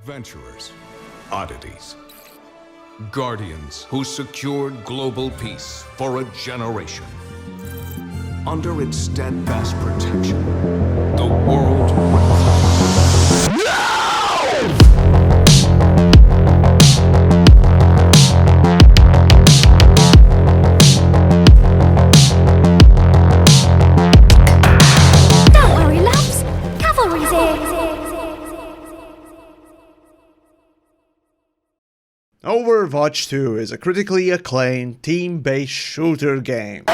Adventurers, oddities, guardians who secured global peace for a generation. Under its steadfast protection, the world will fall. Don't worry, loves. Cavalry's here. Overwatch 2 is a critically acclaimed team-based shooter game.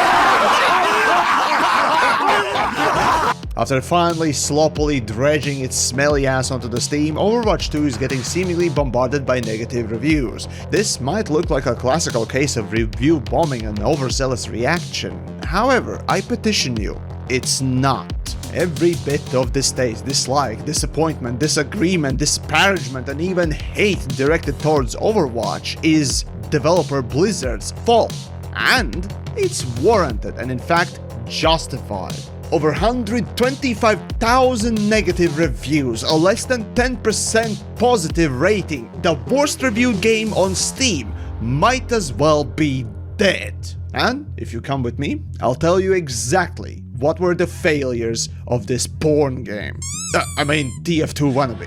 After finally sloppily dredging its smelly ass onto the Steam, Overwatch 2 is getting seemingly bombarded by negative reviews. This might look like a classical case of review bombing and overzealous reaction. However, I petition you, it's not. Every bit of distaste, dislike, disappointment, disagreement, disparagement, and even hate directed towards Overwatch is developer Blizzard's fault. And it's warranted and in fact justified. Over 125,000 negative reviews, a less than 10% positive rating, the worst reviewed game on Steam might as well be dead. And if you come with me, I'll tell you exactly what were the failures of this porn game. TF2 wannabe.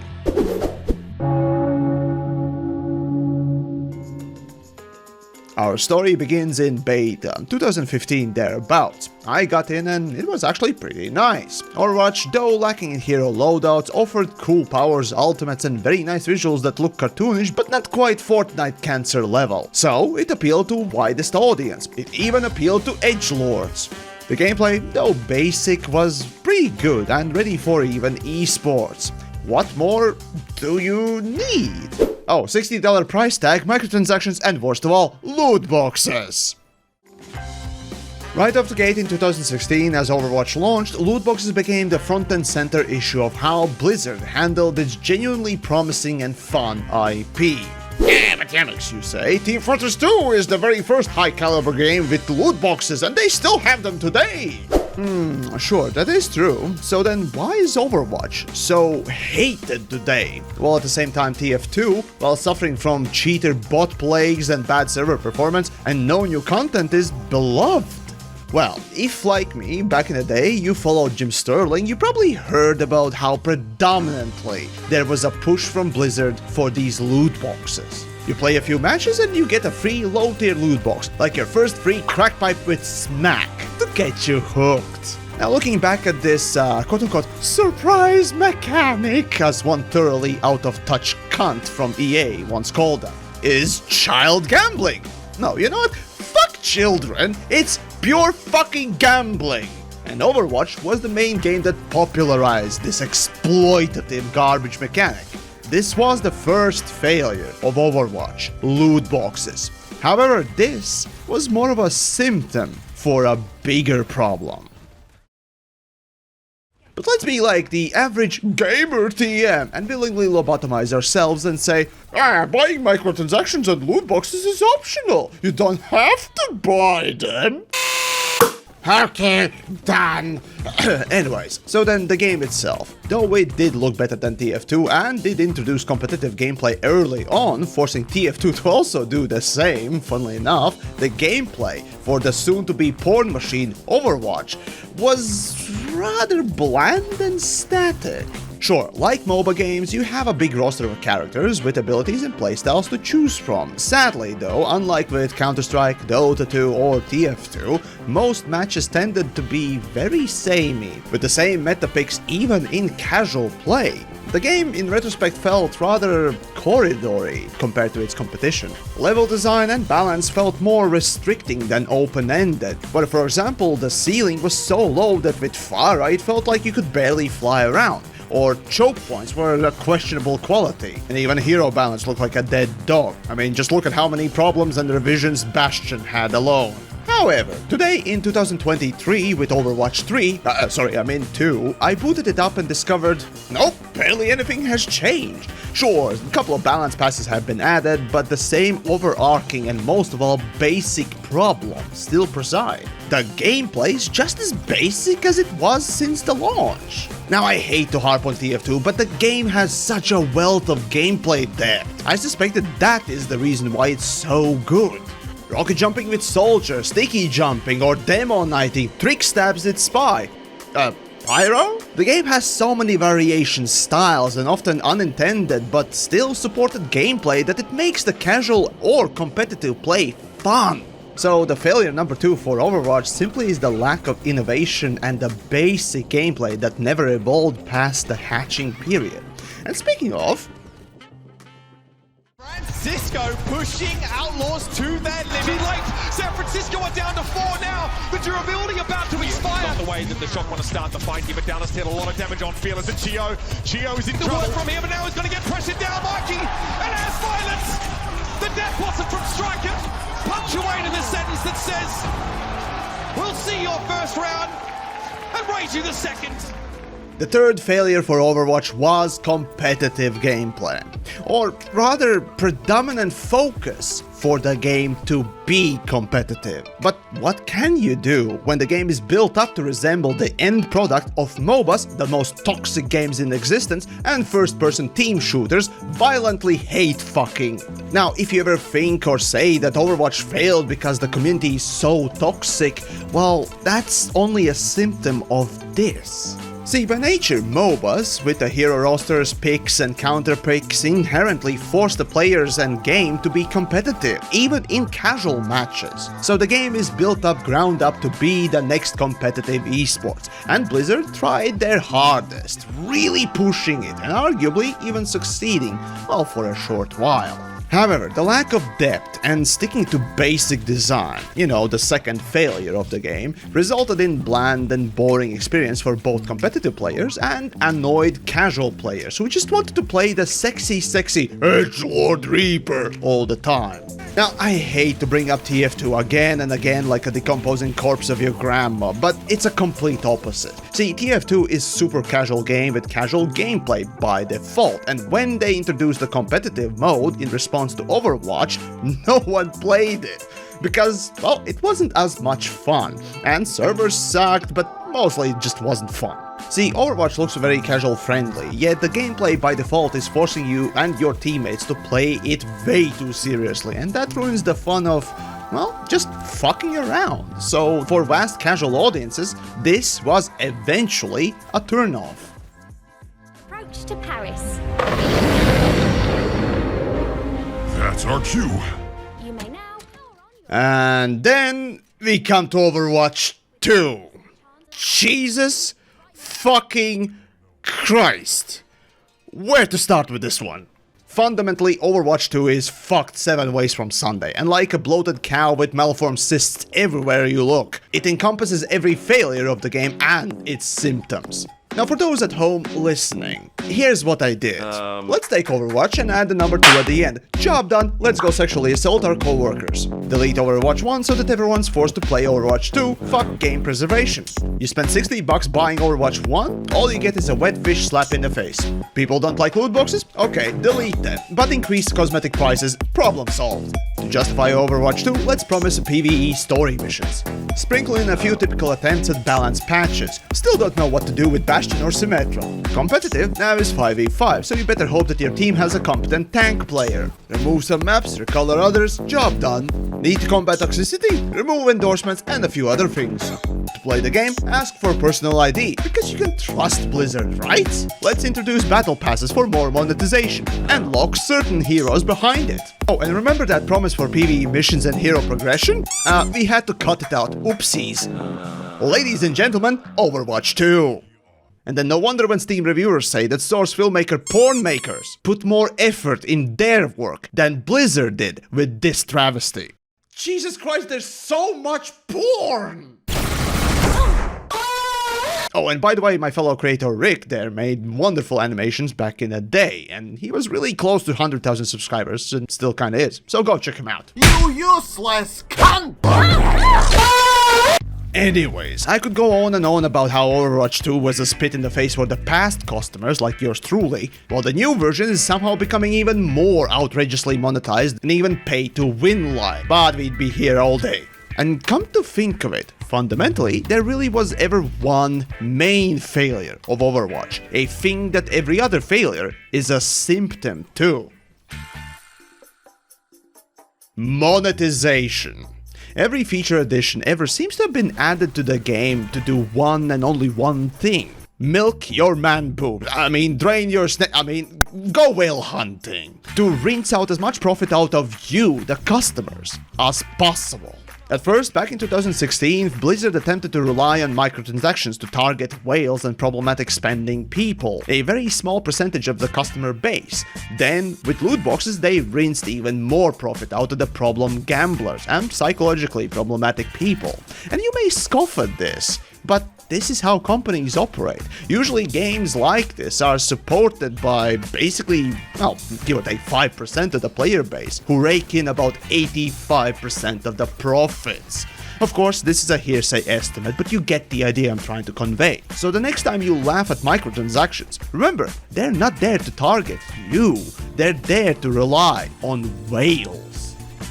Our story begins in beta, 2015 thereabouts. I got in and it was actually pretty nice. Overwatch, though lacking in hero loadouts, offered cool powers, ultimates and very nice visuals that look cartoonish but not quite Fortnite cancer level. So it appealed to widest audience. It even appealed to edgelords. The gameplay, though basic, was pretty good and ready for even esports. What more do you need? Oh, $60 price tag, microtransactions, and worst of all, loot boxes! Right off the gate in 2016, as Overwatch launched, loot boxes became the front and center issue of how Blizzard handled its genuinely promising and fun IP. Yeah, but TheYamiks, you say, Team Fortress 2 is the very first high-caliber game with loot boxes, and they still have them today! Sure, that is true. So then why is Overwatch so hated today? While at the same time TF2, while suffering from cheater bot plagues and bad server performance, and no new content, is beloved. Well, if like me, back in the day, you followed Jim Sterling, you probably heard about how predominantly there was a push from Blizzard for these loot boxes. You play a few matches and you get a free low-tier loot box, like your first free crack pipe with smack, to get you hooked. Now looking back at this quote-unquote surprise mechanic, as one thoroughly out-of-touch cunt from EA once called them, is child gambling. No, you know what? Fuck children, it's pure fucking gambling. And Overwatch was the main game that popularized this exploitative garbage mechanic. This was the first failure of Overwatch, loot boxes. However, this was more of a symptom for a bigger problem. But let's be like the average gamer TM and willingly lobotomize ourselves and say, buying microtransactions and loot boxes is optional. You don't have to buy them. Okay, done. Anyways, so then the game itself. Though it did look better than TF2 and did introduce competitive gameplay early on, forcing TF2 to also do the same, funnily enough, the gameplay for the soon-to-be porn machine Overwatch was rather bland and static. Sure, like MOBA games, you have a big roster of characters with abilities and playstyles to choose from. Sadly though, unlike with Counter-Strike, Dota 2 or TF2, most matches tended to be very samey, with the same meta picks even in casual play. The game, in retrospect, felt rather corridory compared to its competition. Level design and balance felt more restricting than open-ended, where for example the ceiling was so low that with Pharah it felt like you could barely fly around. Or choke points were a questionable quality, and even hero balance looked like a dead dog. I mean, just look at how many problems and revisions Bastion had alone. However, today in 2023 with Overwatch 2, I booted it up and discovered, nope, barely anything has changed. Sure, a couple of balance passes have been added, but the same overarching and most of all basic problems still preside. The gameplay is just as basic as it was since the launch. Now, I hate to harp on TF2, but the game has such a wealth of gameplay depth. I suspect that is the reason why it's so good. Rocket jumping with soldier, sticky jumping, or demo knighting, trick stabs with spy. Pyro? The game has so many variation styles and often unintended but still supported gameplay that it makes the casual or competitive play fun. So the failure number 2 for Overwatch simply is the lack of innovation and the basic gameplay that never evolved past the hatching period. And speaking of, Francisco pushing Outlaws to their limit. Too late. San Francisco are down to 4 now. The durability about to expire. Not the way that the Shock want to start the fight here, but Dallas did a lot of damage on Fearless and Chio. Chio is in trouble from here, but now he's going to get pressured down. Mikey and has violence. The death wasn't from Striker. Punctuated the sentence that says, "We'll see your first round and raise you the second." the third failure for Overwatch was competitive gameplay, or rather predominant focus for the game to be competitive. But what can you do when the game is built up to resemble the end product of MOBAs, the most toxic games in existence, and first-person team shooters violently hate fucking? Now, if you ever think or say that Overwatch failed because the community is so toxic, well, that's only a symptom of this. See, by nature, MOBAs, with the hero rosters, picks and counter picks, inherently force the players and game to be competitive, even in casual matches. So the game is built up ground up to be the next competitive esports, and Blizzard tried their hardest, really pushing it, and arguably even succeeding, well, for a short while. However, the lack of depth and sticking to basic design, the second failure of the game, resulted in bland and boring experience for both competitive players and annoyed casual players who just wanted to play the sexy Edgelord Reaper all the time. Now, I hate to bring up TF2 again and again like a decomposing corpse of your grandma, but it's a complete opposite. See, TF2 is super casual game with casual gameplay by default, and when they introduced the competitive mode in response to Overwatch, no one played it. Because, well, it wasn't as much fun, and servers sucked, but mostly it just wasn't fun. See, Overwatch looks very casual friendly, yet the gameplay by default is forcing you and your teammates to play it way too seriously, and that ruins the fun of, well, just fucking around. So for vast casual audiences, this was eventually a turnoff. Approach to Paris. That's our cue. You may now power on. And then we come to Overwatch 2. Jesus fucking Christ. Where to start with this one? Fundamentally, Overwatch 2 is fucked 7 ways from Sunday, and like a bloated cow with malformed cysts everywhere you look, it encompasses every failure of the game and its symptoms. Now, for those at home listening, here's what I did. Let's take Overwatch and add the number 2 at the end. Job done, let's go sexually assault our co-workers. Delete Overwatch 1 so that everyone's forced to play Overwatch 2. Fuck game preservation. You spend $60 buying Overwatch 1, all you get is a wet fish slap in the face. People don't like loot boxes? Okay, delete them. But increase cosmetic prices, problem solved. To justify Overwatch 2, let's promise PvE story missions. Sprinkle in a few typical attempts at balanced patches. Still don't know what to do with Bastion or Symmetra. Competitive now is 5v5, so you better hope that your team has a competent tank player. Remove some maps, recolor others, job done. Need to combat toxicity? Remove endorsements and a few other things. To play the game, ask for personal ID, because you can trust Blizzard, right? Let's introduce battle passes for more monetization, and lock certain heroes behind it. Oh, and remember that promise for PvE missions and hero progression? We had to cut it out, oopsies. Ladies and gentlemen, Overwatch 2. And then no wonder when Steam reviewers say that source filmmaker porn makers put more effort in their work than Blizzard did with this travesty. Jesus Christ, there's so much porn! Oh, and by the way, my fellow creator Rick there made wonderful animations back in the day, and he was really close to 100,000 subscribers, and still kinda is, so go check him out. You useless cunt! Anyways, I could go on and on about how Overwatch 2 was a spit in the face for the past customers like yours truly, while the new version is somehow becoming even more outrageously monetized and even pay-to-win like, but we'd be here all day. And come to think of it, fundamentally, there really was ever one main failure of Overwatch, a thing that every other failure is a symptom to. Monetization. Every feature addition ever seems to have been added to the game to do one and only one thing. Milk your man boobs, drain your go whale hunting. To rinse out as much profit out of you, the customers, as possible. At first, back in 2016, Blizzard attempted to rely on microtransactions to target whales and problematic spending people, a very small percentage of the customer base. Then, with loot boxes, they rinsed even more profit out of the problem gamblers and psychologically problematic people. And you may scoff at this, but this is how companies operate. Usually games like this are supported by basically, well, give or take 5% of the player base, who rake in about 85% of the profits. Of course, this is a hearsay estimate, but you get the idea I'm trying to convey. So the next time you laugh at microtransactions, remember, they're not there to target you, they're there to rely on whales.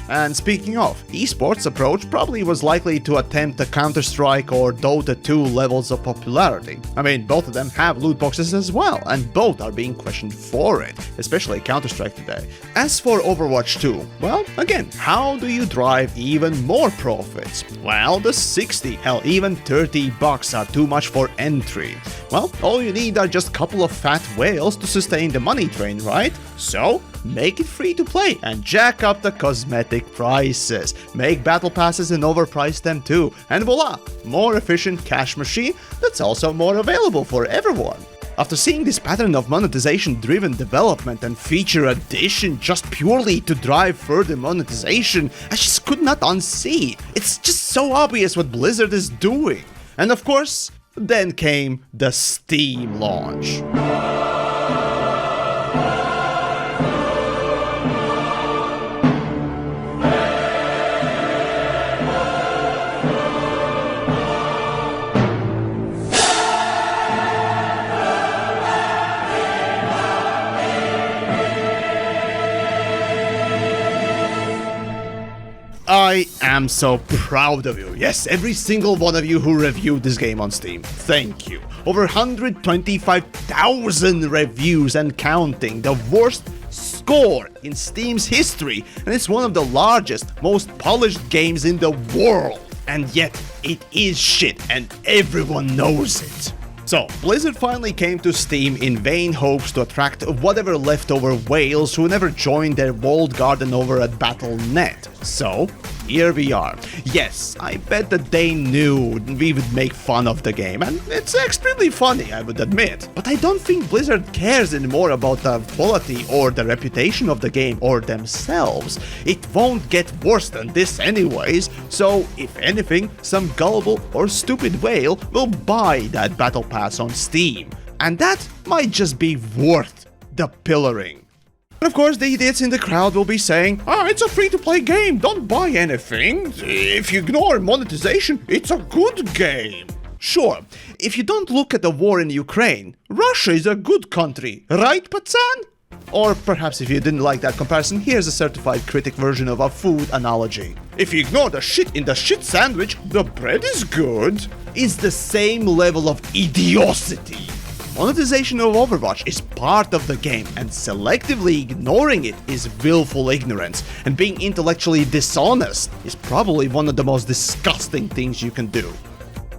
And speaking of, esports approach probably was likely to attempt the Counter-Strike or Dota 2 levels of popularity. Both of them have loot boxes as well, and both are being questioned for it, especially Counter-Strike today. As for Overwatch 2, well, again, how do you drive even more profits? Well, the 60, hell, even $30 are too much for entry. Well, all you need are just a couple of fat whales to sustain the money train, right? So, make it free to play and jack up the cosmetic prices. Make battle passes and overprice them too. And voila, more efficient cash machine that's also more available for everyone. After seeing this pattern of monetization-driven development and feature addition just purely to drive further monetization, I just could not unsee. It's just so obvious what Blizzard is doing. And of course, then came the Steam launch. I am so proud of you. Yes, every single one of you who reviewed this game on Steam. Thank you. Over 125,000 reviews and counting. The worst score in Steam's history. And it's one of the largest, most polished games in the world. And yet, it is shit and everyone knows it. So, Blizzard finally came to Steam in vain hopes to attract whatever leftover whales who never joined their walled garden over at Battle.net. So, here we are. Yes, I bet that they knew we would make fun of the game, and it's extremely funny, I would admit. But I don't think Blizzard cares anymore about the quality or the reputation of the game or themselves. It won't get worse than this anyways, so if anything, some gullible or stupid whale will buy that battle pass on Steam, and that might just be worth the pillaring. And of course, the idiots in the crowd will be saying, it's a free-to-play game, don't buy anything. If you ignore monetization, it's a good game. Sure, if you don't look at the war in Ukraine, Russia is a good country, right, Patsan? Or perhaps if you didn't like that comparison, here's a certified critic version of a food analogy. If you ignore the shit in the shit sandwich, the bread is good. It's the same level of idiocy. Monetization of Overwatch is part of the game, and selectively ignoring it is willful ignorance, and being intellectually dishonest is probably one of the most disgusting things you can do.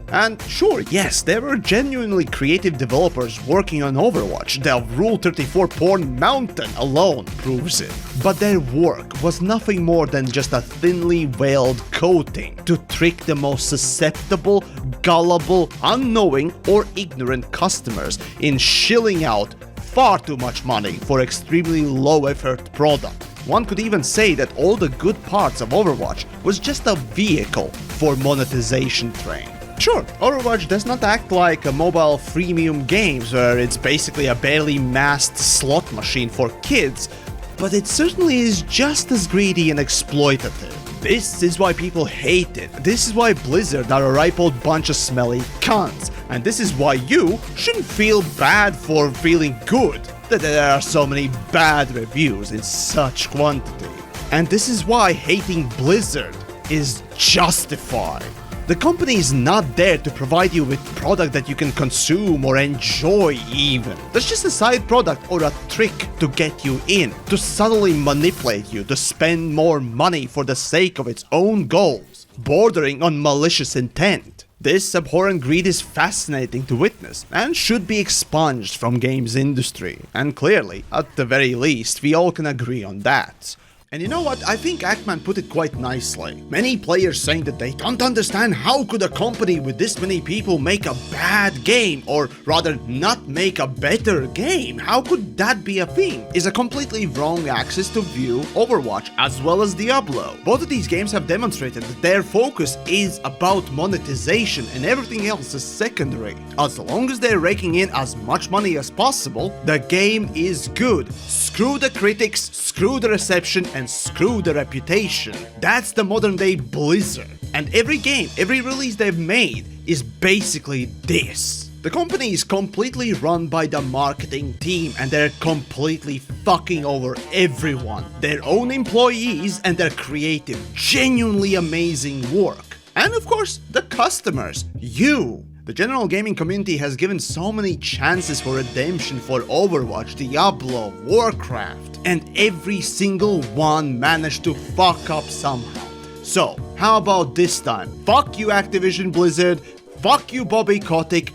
And sure, yes, there were genuinely creative developers working on Overwatch. The Rule 34 porn mountain alone proves it. But their work was nothing more than just a thinly veiled coating to trick the most susceptible, gullible, unknowing, or ignorant customers in shilling out far too much money for extremely low-effort product. One could even say that all the good parts of Overwatch was just a vehicle for monetization train. Sure, Overwatch does not act like a mobile freemium games where it's basically a barely masked slot machine for kids, but it certainly is just as greedy and exploitative. This is why people hate it. This is why Blizzard are a ripe old bunch of smelly cunts. And this is why you shouldn't feel bad for feeling good that there are so many bad reviews in such quantity. And this is why hating Blizzard is justified. The company is not there to provide you with product that you can consume or enjoy even. That's just a side product or a trick to get you in, to subtly manipulate you to spend more money for the sake of its own goals, bordering on malicious intent. This abhorrent greed is fascinating to witness and should be expunged from games industry. And clearly, at the very least, we all can agree on that. And you know what, I think Ackman put it quite nicely. Many players saying that they don't understand how could a company with this many people make a bad game, or rather not make a better game. How could that be a thing? Is a completely wrong axis to view Overwatch as well as Diablo. Both of these games have demonstrated that their focus is about monetization and everything else is secondary. As long as they're raking in as much money as possible, the game is good. Screw the critics, screw the reception, and screw the reputation. That's the modern day Blizzard. And every game, every release they've made is basically this. The company is completely run by the marketing team and they're completely fucking over everyone. Their own employees and their creative, genuinely amazing work. And of course, the customers, you. The general gaming community has given so many chances for redemption for Overwatch, Diablo, Warcraft, and every single one managed to fuck up somehow. So, how about this time? Fuck you Activision Blizzard, fuck you Bobby Kotick,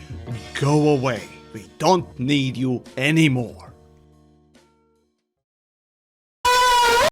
go away. We don't need you anymore.